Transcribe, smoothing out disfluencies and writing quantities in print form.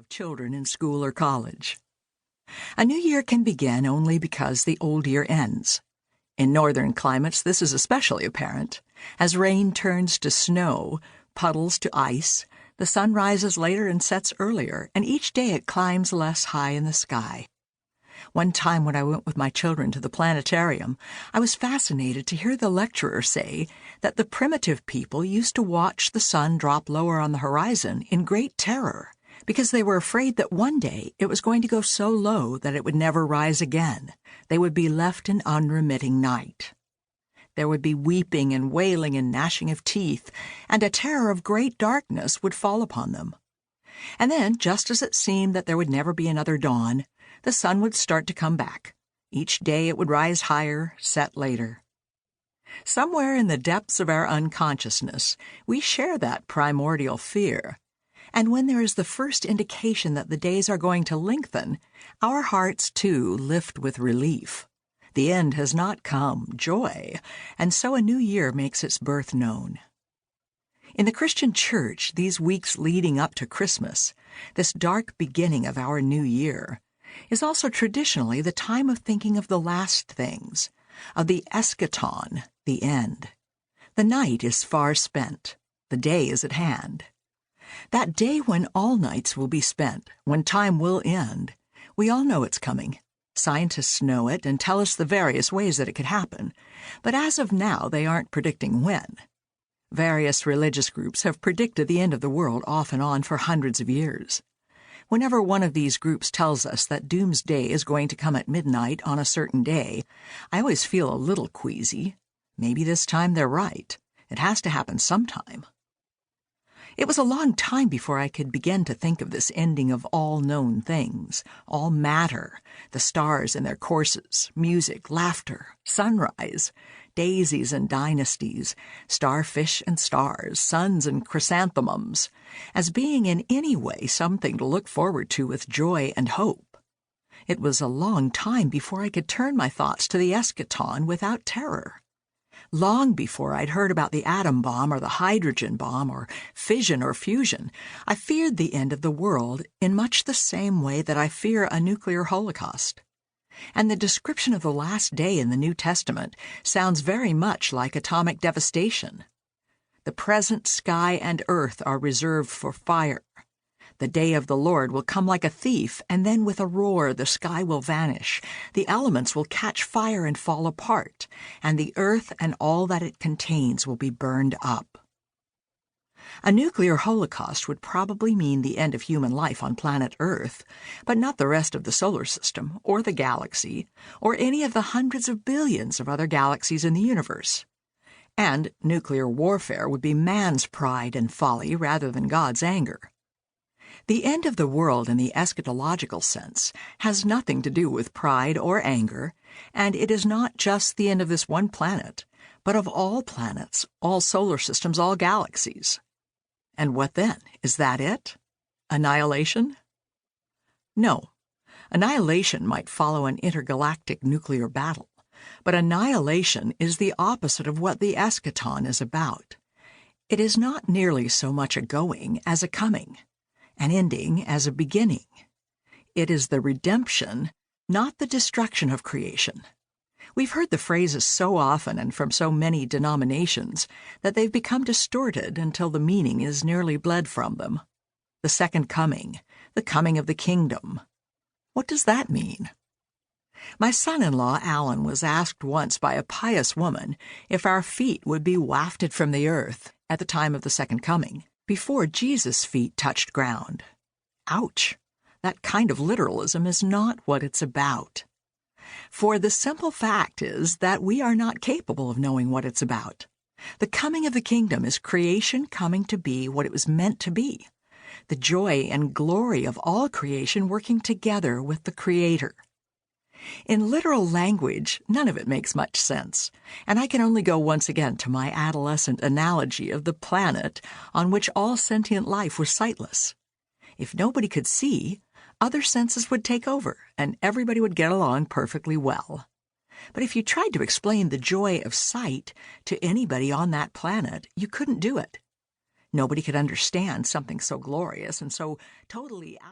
have children in school or college. A new year can begin only because the old year ends. In northern climates, this is especially apparent. As rain turns to snow, puddles to ice, the sun rises later and sets earlier, and each day it climbs less high in the sky. One time when I went with my children to the planetarium, I was fascinated to hear the lecturer say that the primitive people used to watch the sun drop lower on the horizon in great terror, because they were afraid that one day it was going to go so low that it would never rise again. They would be left in unremitting night. There would be weeping and wailing and gnashing of teeth, and a terror of great darkness would fall upon them. And then, just as it seemed that there would never be another dawn, the sun would start to come back. Each day it would rise higher, set later. Somewhere in the depths of our unconsciousness, we share that primordial fear. And when there is the first indication that the days are going to lengthen, our hearts, too, lift with relief. The end has not come, joy, and so a new year makes its birth known. In the Christian Church, these weeks leading up to Christmas, this dark beginning of our new year, is also traditionally the time of thinking of the last things, of the eschaton, the end. The night is far spent, the day is at hand. That day when all nights will be spent, when time will end, we all know it's coming. Scientists know it and tell us the various ways that it could happen, but as of now they aren't predicting when. Various religious groups have predicted the end of the world off and on for hundreds of years. Whenever one of these groups tells us that doomsday is going to come at midnight on a certain day, I always feel a little queasy. Maybe this time they're right. It has to happen sometime. It was a long time before I could begin to think of this ending of all known things, all matter, the stars in their courses, music, laughter, sunrise, daisies and dynasties, starfish and stars, suns and chrysanthemums, as being in any way something to look forward to with joy and hope. It was a long time before I could turn my thoughts to the eschaton without terror. Long before I'd heard about the atom bomb or the hydrogen bomb or fission or fusion, I feared the end of the world in much the same way that I fear a nuclear holocaust. And the description of the last day in the New Testament sounds very much like atomic devastation. The present sky and earth are reserved for fire. The day of the Lord will come like a thief, and then with a roar the sky will vanish. The elements will catch fire and fall apart, and the earth and all that it contains will be burned up. A nuclear holocaust would probably mean the end of human life on planet Earth, but not the rest of the solar system, or the galaxy, or any of the hundreds of billions of other galaxies in the universe. And nuclear warfare would be man's pride and folly rather than God's anger. The end of the world in the eschatological sense has nothing to do with pride or anger, and it is not just the end of this one planet, but of all planets, all solar systems, all galaxies. And what then? Is that it? Annihilation? No. Annihilation might follow an intergalactic nuclear battle, but annihilation is the opposite of what the eschaton is about. It is not nearly so much a going as a coming, an ending as a beginning. It is the redemption, not the destruction of creation. We've heard the phrases so often and from so many denominations that they've become distorted until the meaning is nearly bled from them. The second coming, the coming of the kingdom. What does that mean? My son-in-law, Alan, was asked once by a pious woman if our feet would be wafted from the earth at the time of the second coming, before Jesus' feet touched ground. Ouch! That kind of literalism is not what it's about. For the simple fact is that we are not capable of knowing what it's about. The coming of the kingdom is creation coming to be what it was meant to be, the joy and glory of all creation working together with the Creator. In literal language, none of it makes much sense, and I can only go once again to my adolescent analogy of the planet on which all sentient life was sightless. If nobody could see, other senses would take over, and everybody would get along perfectly well. But if you tried to explain the joy of sight to anybody on that planet, you couldn't do it. Nobody could understand something so glorious and so totally out.